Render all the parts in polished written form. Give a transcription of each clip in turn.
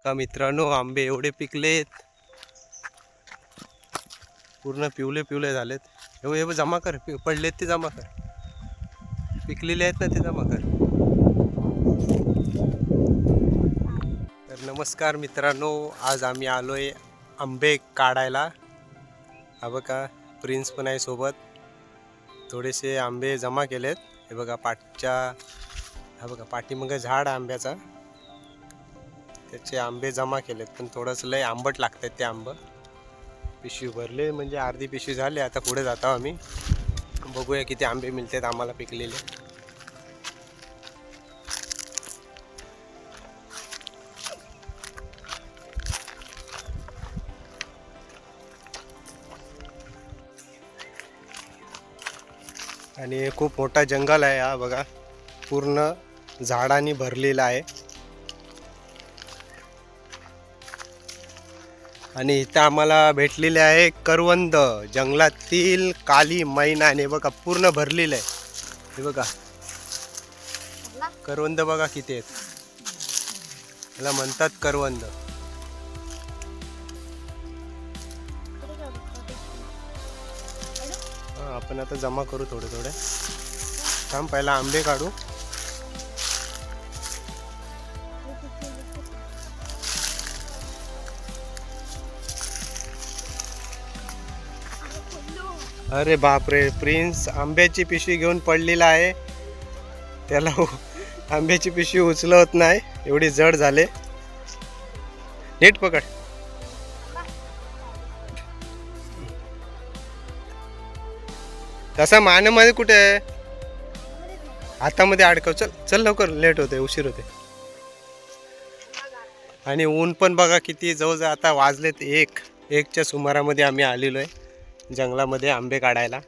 का मित्रांनो, आंबे एवढे पिकलेत, पूर्ण पिवले पिवले झालेत. हे जमा कर, पडलेत ते जमा कर, पिकलेले आहेत ना ते जमा कर. तर नमस्कार मित्रांनो, आज आम्ही आलोय आंबे काढायला. हा बघा, प्रिन्स पण आहे सोबत. थोडेसे आंबे जमा केलेत. हे बघा हा बघा पाठीमागे झाड आंब्याचा, त्याचे आंबे जमा केलेत. पण थोडंसं लय आंबट लागतात ते आंबे. पिशवी भरले म्हणजे अर्धी पिशवी झाली. आता पुढे जातो आम्ही, बघूया किती आंबे मिळतात आम्हाला पिकलेले. आणि खूप मोठा जंगल आहे हा बघा, पूर्ण झाडांनी भरलेला आहे. आणि इथं आम्हाला भेटलेले आहे करवंद, जंगलातील काली मैना. आणि बघा पूर्ण भरलेलं आहे. हे बघा करवंद बघा किती आहेत, याला म्हणतात करवंद. आपण आता जमा करू थोडे थोडे. थांब, पहिला आंबे काढू. अरे बापरे, प्रिन्स आंब्याची पिशवी घेऊन पडलेला आहे. त्याला आंब्याची पिशवी उचलत नाही, एवढी जड झाले. नीट पकड. तसा मानेमध्ये कुठे आहे, हातामध्ये अडकव. चल चल लवकर, लेट होते, उशीर होते. आणि ऊन पण बघा किती, जवळजवळ आता वाजलेत एकच्या सुमारामध्ये आम्ही आलेलो आहे जंगलामध्ये आंबे काढायला.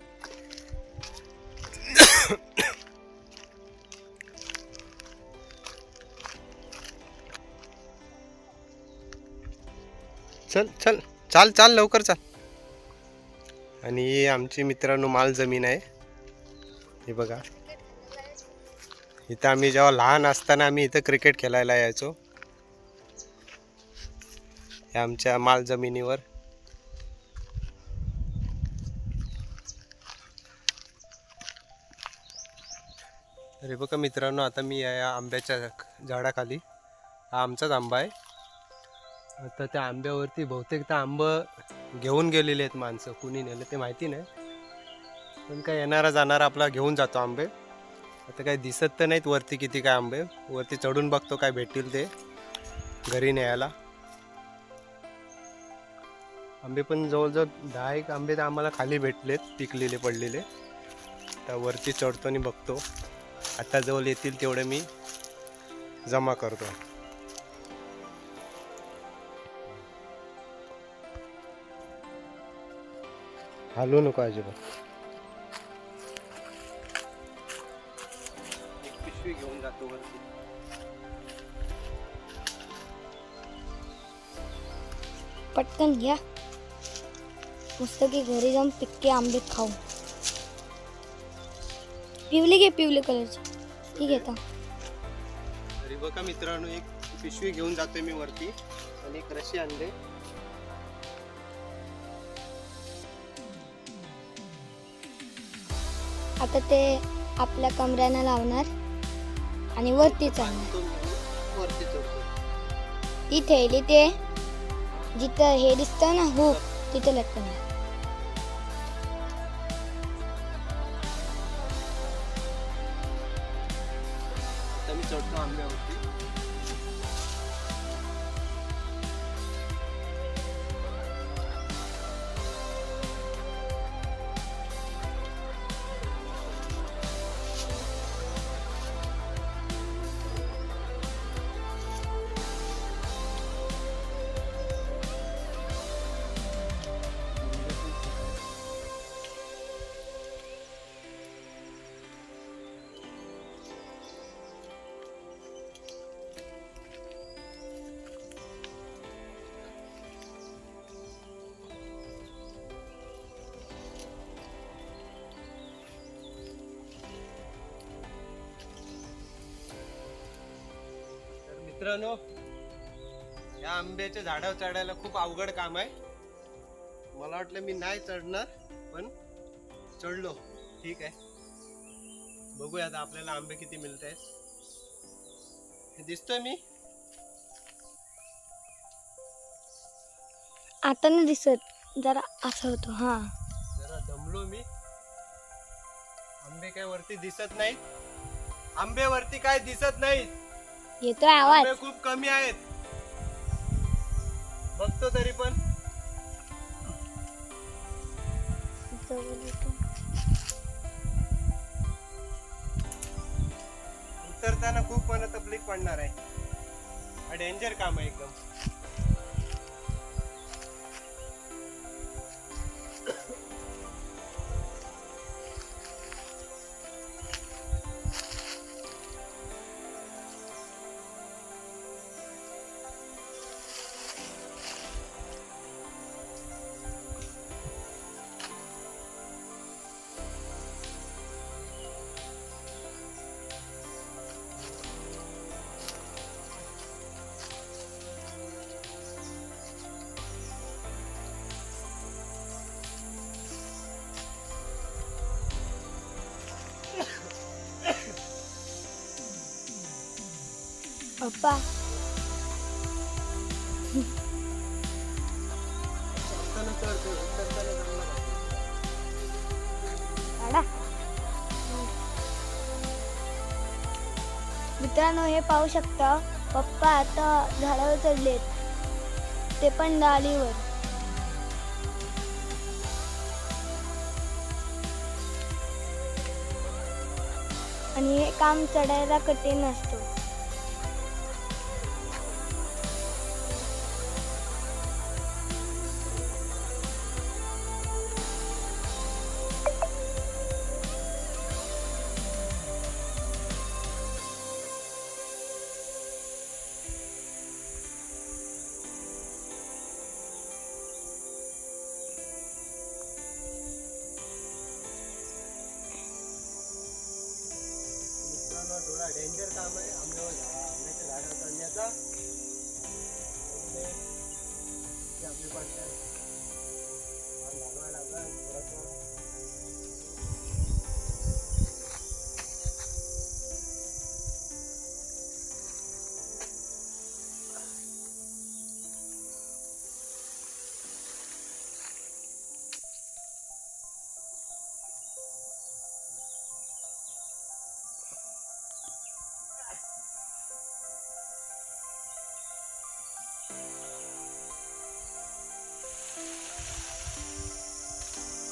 चल चल, चाल चाल लवकर चाल. आणि आमची मित्रांनो माल जमीन आहे. हे बघा, इथं आम्ही जेव्हा लहान असताना आम्ही इथं क्रिकेट खेळायला यायचो, हे आमच्या माल जमिनीवर. अरे बघा मित्रांनो, आता मी या आंब्याच्या झाडाखाली, हा आमचाच आंबा आहे. आता त्या आंब्यावरती बहुतेक त्या आंबं घेऊन गेलेले आहेत माणसं. कुणी नेलं ते माहिती नाही, पण काय येणारा जाणारा आपला घेऊन जातो आंबे. आता काय दिसत तर नाहीत वरती किती काय आंबे. वरती चढून बघतो काय भेटतील ते घरी न्यायला. आंबे पण जवळजवळ 10 आंबे तर आम्हाला खाली भेटलेत, पिकलेले पडलेले. त्या वरती चढतो आणि बघतो. आता जवळ येतील तेवढे मी जमा करतो. हलू नको अजिबात. एक पिशवी घेऊन जातो वरती. पटकन घ्या, मस्त की घरी जाऊन पिक्के आंबे खाऊ. पिवले घे, पिवले कलरचे. ठीक आहे. तरी बघा मित्रांनो, एक पिशवी घेऊन जातोय मी वरती आणि एक रशी आणले. आता ते आपल्या कमऱ्यानं लावणार आणि वरती चालणार. वरती चढतो. ती थैली ते जिथं हे दिसतं ना हुक, तिथे लटकणार. आता मी चढतो आंब्यावरती. मित्रांनो, या आंब्याच्या झाडावर चढायला खूप अवघड काम आहे. मला वाटलं मी नाही चढणार, पण चढलो. ठीक आहे, बघूया आता आपल्याला आंबे किती मिळत आहेत. दिसतोय मी? आता नाही दिसत, जरा असं होतो. हा जरा दमलो मी. आंबे काय वरती दिसत नाहीत. आंबे वरती काय दिसत नाहीत. येतोय आवाज. आंबे खूप कमी आहेत. बघतो तरी पण. उतरताना खूप पण तकलीफ पडणार आहे. हा डेंजर काम आहे एकदम. पप्पा काढा. मित्रांनो, हे पाहू शकता, पप्पा आता झाडावर चढलेत, ते पण डाळीवर. आणि हे काम चढायला कठीण असतो. थोडा डेंजर काम आहे आंब्याच्या झाडावर चढण्याचा. आपली पाठ घालवायला लागेल थोडंसं.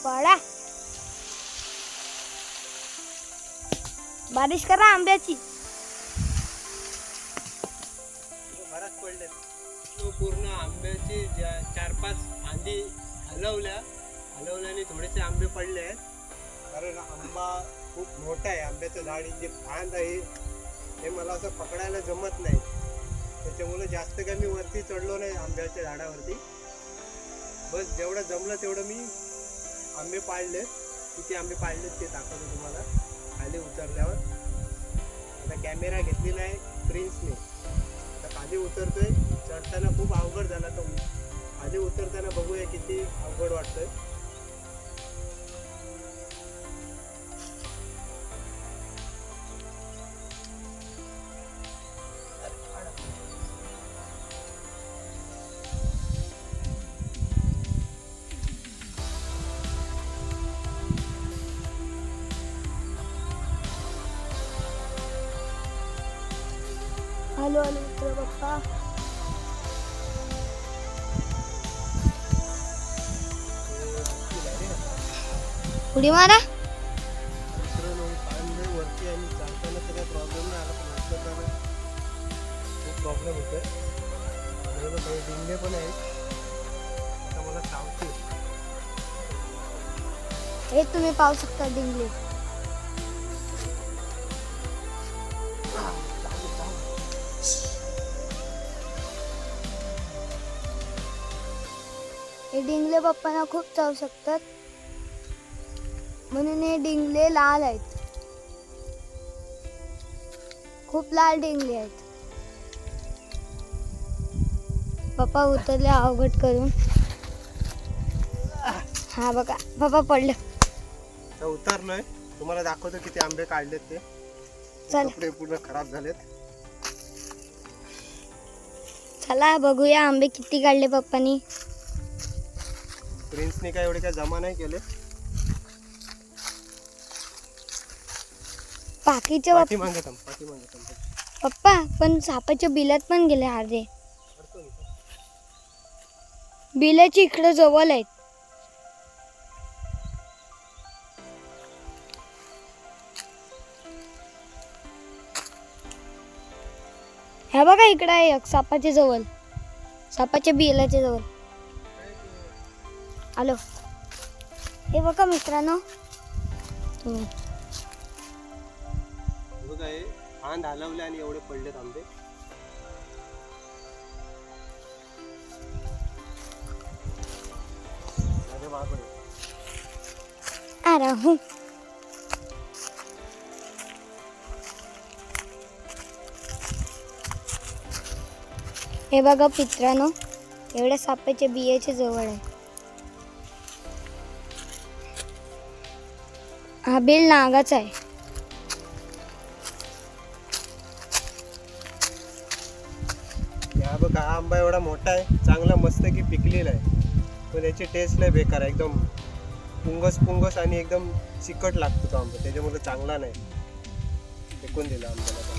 पडा, बारिश करा आंब्याची. बराच पडले. पूर्ण आंब्याची 4-5 फांदी हलवल्याने थोडेसे आंबे पडले आहेत. कारण आंबा खूप मोठा आहे. आंब्याचं झाड जे फांद आहे हे मला असं पकडायला जमत नाही. त्याच्यामुळे जास्त काही मी वरती चढलो नाही आंब्याच्या झाडावरती. बस जेवढं जमलं तेवढं मी आंबे पाळलेत. किती आंबे पाळलेत ते दाखवतो तुम्हाला खाली उतरल्यावर. आता कॅमेरा घेतलेला आहे प्रिन्सने. आता खाली उतरतोय. चढताना खूप अवघड झाला तो. खाली उतरताना बघूया किती अवघड वाटतंय. हॅलो हॅलो मित्र पप्पा. उडी मारा. वरती आणि चालताना तर काही प्रॉब्लेम नाही आला, पण उतरताना खूप प्रॉब्लेम होतोय. काही डिंगे पण आहेत. आता मला चावते. हे तुम्ही पाहू शकता डिंगले. हे डिंगले पप्पांना खूप चावू शकतात, म्हणून हे डिंगले लाल आहेत. खूप लाल डिंगले आहेत. पप्पा उतरले अवघड करून. हा बघा पप्पा पडलं. तर उतरलोय, तुम्हाला दाखवतो किती आंबे काढलेत ते. चल कपडे पूर्ण खराब झालेत. चला बघूया आंबे किती काढले पप्पानी. प्रिन्सने काय एवढे काय जमा नाही केले. बाकीचे पाठीमागे थांब. पप्पा पण सापाच्या बिलात पण गेले अर्धे. बिलाची इकडे जवळ आहेत. ह्या बघा इकडे आहे एक सापाच्या जवळ, सापाच्या बिलाच्या जवळ. आलो. हे बघा मित्रांनो तुम्ही. बघा हे फांद हलवले आणि एवढे पडलेत आंबे. माझ्या बापरे. राहू. हे बघा मित्रांनो एवढ्या सापाच्या बियाच्या जवळ आहे. हा बेल नागाचा आहे. या बघा हा आंबा एवढा मोठा आहे, चांगला मस्त की पिकलेला आहे, पण याची टेस्ट लय बेकार आहे. एकदम पुंगस आणि एकदम चिकट लागतो तो आंबा, त्याच्यामुळे चांगला नाही. फेकून दिला आंब्याला.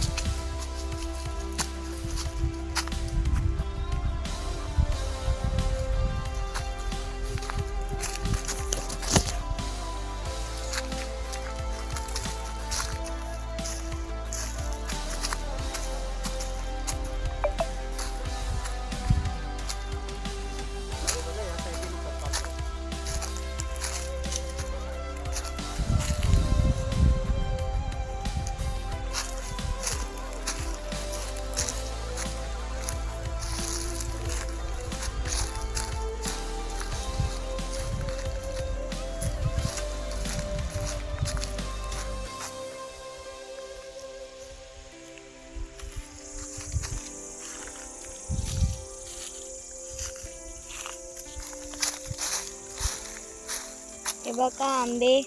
हे बघा आंबे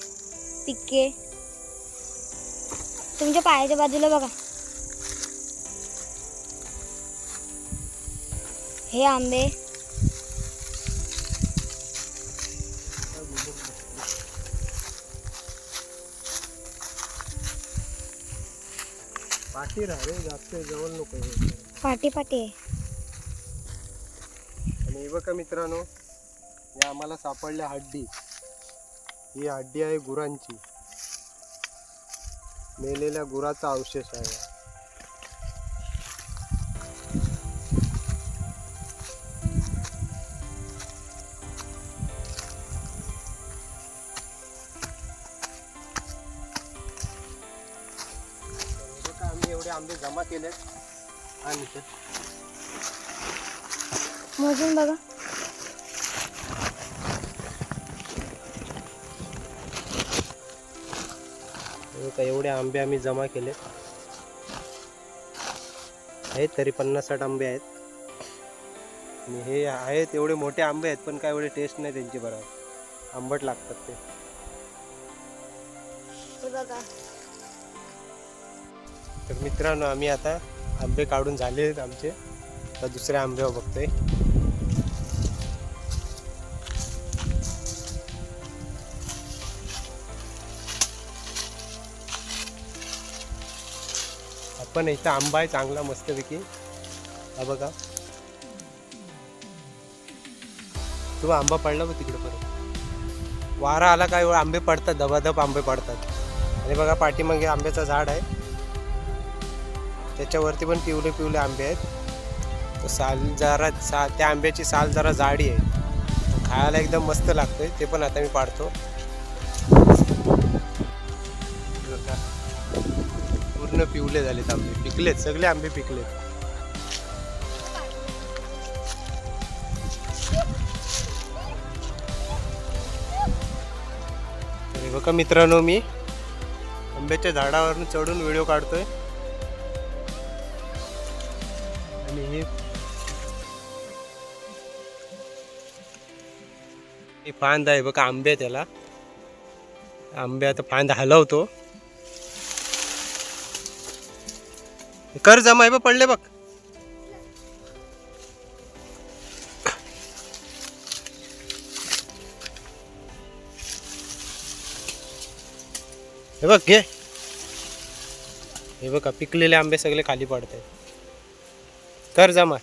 पिके तुमच्या पायाच्या बाजूला बघा. हे आंबे पाठी राहा रे, जास्त जवळ नको. पाटी पाटी आहे. आणि हे बघा मित्रांनो, या आम्हाला सापडल्या हड्डी. ही हड्डी आहे गुरांची, मेलेल्या गुराचा अवशेष आहे. बघा आम्ही एवढे आंबे जमा केले आणि मोजून बघा. एवढे आंबे आम्ही जमा केले आहेत, तरी 50-60 आंबे आहेत. आणि हे आहेत एवढे मोठे आंबे आहेत, पण काय एवढे टेस्ट नाही त्यांची. बरोबर आंबट लागतात ते. हे बघा. तर मित्रांनो आम्ही आता आंबे काढून झाले आहेत आमचे. आता दुसऱ्या आंब्यावर बघतोय. पण इथं आंबा आहे चांगला मस्तपैकी. हा बघा तो आंबा पडला बघ तिकडे. परत वारा आला काय आंबे पडतात, दबादब आंबे पडतात. आणि बघा पाठीमागे आंब्याचं झाड आहे, त्याच्यावरती पण पिवले पिवले आंबे आहेत. तो साल जरा त्या आंब्याची साल जरा जाडी आहे, खायला एकदम मस्त लागतोय. ते पण आता मी पाडतो. पूर्ण पिवले झालेत आंबे, पिकलेत सगळे आंबे पिकलेत. तर बघा मित्रांनो, मी आंब्याच्या झाडावरून चढून व्हिडिओ काढतोय. आणि हे ही फांद आहे बघा आंबे, त्याला आंबे आता फांद हलवतो. कर जमा आहे बघ, पडले बघ. हे बघ घे. हे बघा पिकलेले आंबे सगळे खाली पडत आहेत. कर जमा.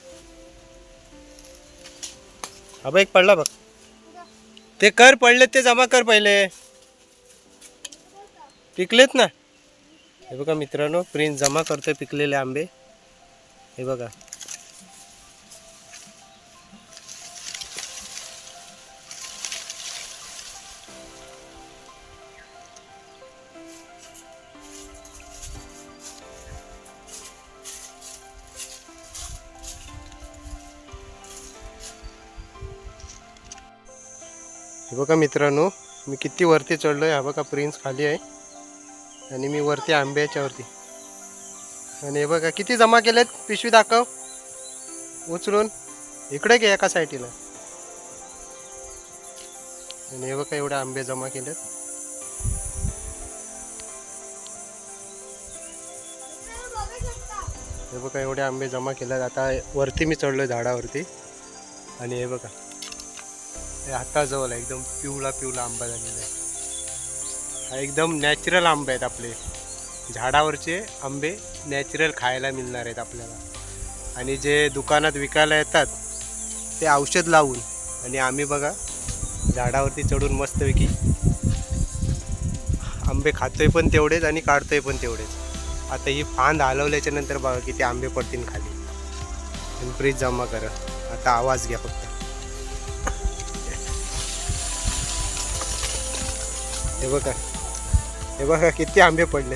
हा बघ एक पडला बघ. ते कर, पडले ते जमा कर पहिले. पिकलेत ना. हे बघा मित्रांनो, प्रिन्स जमा करतोय पिकलेले आंबे. हे बघा. हे बघा मित्रांनो, मी किती वरती चढलोय. हा बघा प्रिन्स खाली आहे आणि मी वरती आंब्याच्या वरती. आणि हे बघा किती जमा केलेत. पिशवी दाखव उचलून. इकडे घे एका साईडला. आणि हे बघा एवढे आंबे जमा केलेत. हे बघा एवढे आंबे जमा केलेत. आता वरती मी चढलोय झाडावरती. आणि हे बघा हे हाताजवळ आहे, एकदम पिवळा पिवळा आंबा झालेला आहे. हा एकदम नॅचरल आंबे आहेत आपले. झाडावरचे आंबे नॅचरल खायला मिळणार आहेत आपल्याला. आणि जे दुकानात विकायला येतात ते औषध लावून. आणि आम्ही बघा झाडावरती चढून मस्तपैकी आंबे खातोय पण तेवढेच आणि काढतोय पण तेवढेच. आता ही फांद हलवल्याच्या नंतर बघा किती आंबे पडतील खाली. आणि फ्रीज जमा करा. आता आवाज घ्या फक्त. हे बघा, हे बघा किती आंबे पडले.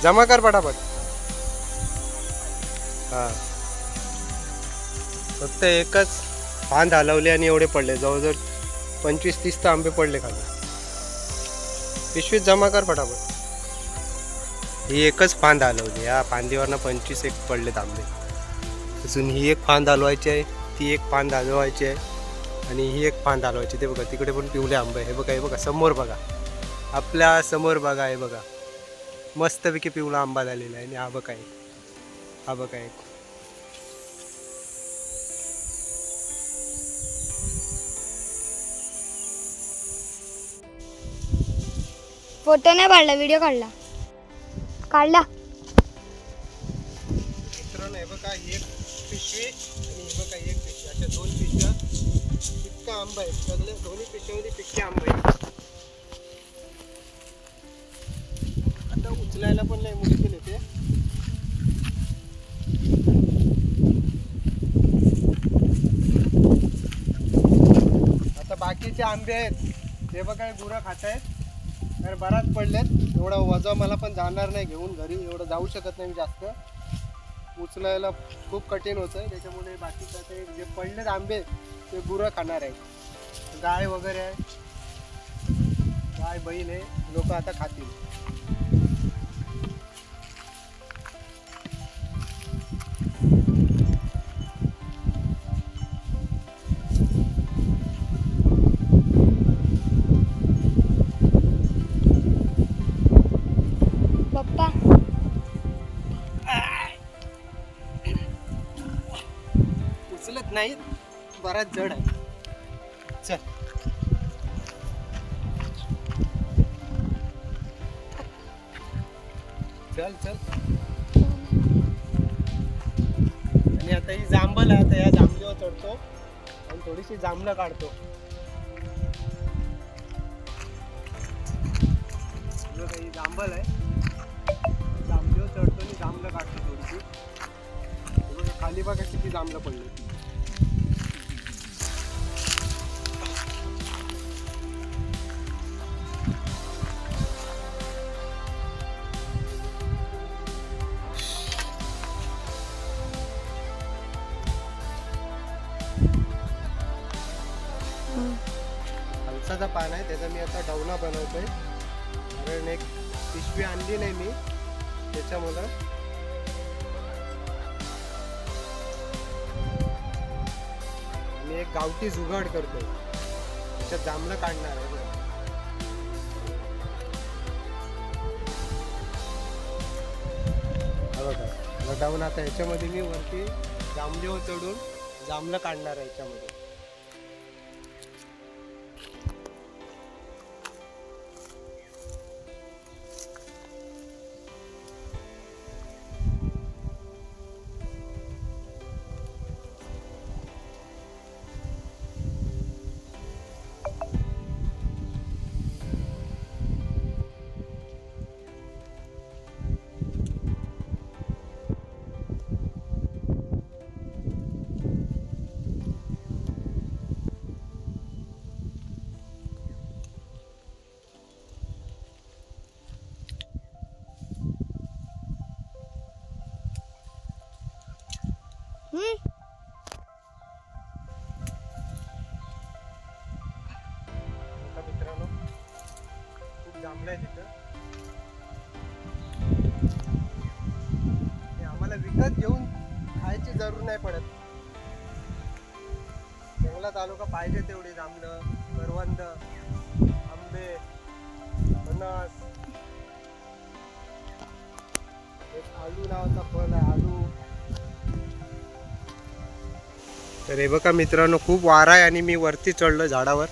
जमा कर पटापट. हां, फक्त एकच फांद हलवली आणि एवढे पडले. जवळजवळ 25-30 तर आंबे पडले खाली. पिशवीत जमा कर पटापट. ही एकच फांद हलवली. या फांदीवरनं 25 पडलेत आंबे. अजून ही एक फांद हलवायची आहे, ती एक फांद हलवायची आहे आणि ही एक फांद हलवायची. ते बघा तिकडे पण पिवळे आंबे. हे बघा, हे बघा समोर बघा, आपल्या समोर बघा. हे बघा मस्तपैकी पिवळा आंबा झालेला आहे. आणि हा बघा एक, हा बघा एक. फोटो नाही काढला, व्हिडिओ काढला. मित्रांनो हे बघा एक पिशवी आणि हे बघा एक पिशवी, अशा 2 पिशव्या. इतका आंबा आहे. सगळे दोन्ही पिशव्यामध्ये पिक्के आंबे आहे. आता उचलायला पण नाही मुश्किल येते. आता बाकीचे आंबे आहेत ते बघा गुरं खात आहेत. तर बराच पडलेत. एवढं वजा मला पण जाणार नाही घेऊन घरी. एवढं जाऊ शकत नाही मी जास्त. उचलायला खूप कठीण होतं. त्याच्यामुळे बाकीचं ते जे पडलेत आंबे ते गुरं खाणार आहे. गाय वगैरे आहे, गाय बैल आहे, लोक आता खातील. पप्पा उचलत नाही, बराच जड आहे. चल चल चल. आणि आता ही जांभळ आहे. आता या जांभळीवर चढतो आणि थोडीशी जांभळं काढतो. ही जांभळ आहे. जांभळीवर चढतो आणि जांभळं काढतो थोडीशी. खाली बघा किती जांभळं पडले. फणसाचा पान आहे, त्याचा मी आता डवना बनवतोय. कारण एक पिशवी आणली नाही मी, त्याच्यामुळं. मी एक गावठी जुगाड करतोय. याच्यात जांभळं काढणार आहे बघा. हा बघा लढावून आता याच्यामध्ये मी वरती जांभळीवर चढून जांभळं काढणार आहे याच्यामध्ये. बघा मित्रांनो खूप जांभळं आहे तिथं. हे आम्हाला विकत घेऊन खायची जरूर नाही पडत. जंगलात आलो का पाहिजे तेवढे जांभळं, करवंद, आंबे, फणस, एक आलू नावाचा फळ आहे आलू. तर हे बघा मित्रांनो खूप वारा आहे आणि मी वरती चढलो झाडावर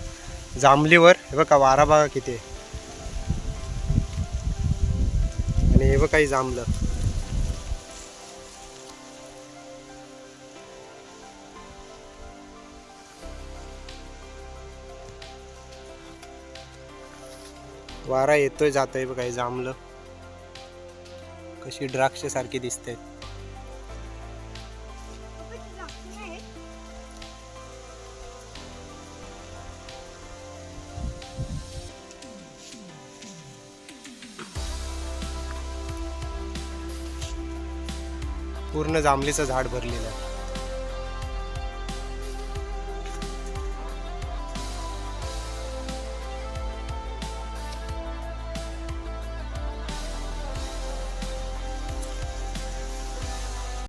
जांभलीवर. हे बघा वारा बघा किती आहे. आणि हे बघा ही जांभलं. वारा येतोय जातोय बघा हे जांभलं कशी द्राक्ष सारखी दिसते. पूर्ण जांभलीचं झाड भरलेलं आहे.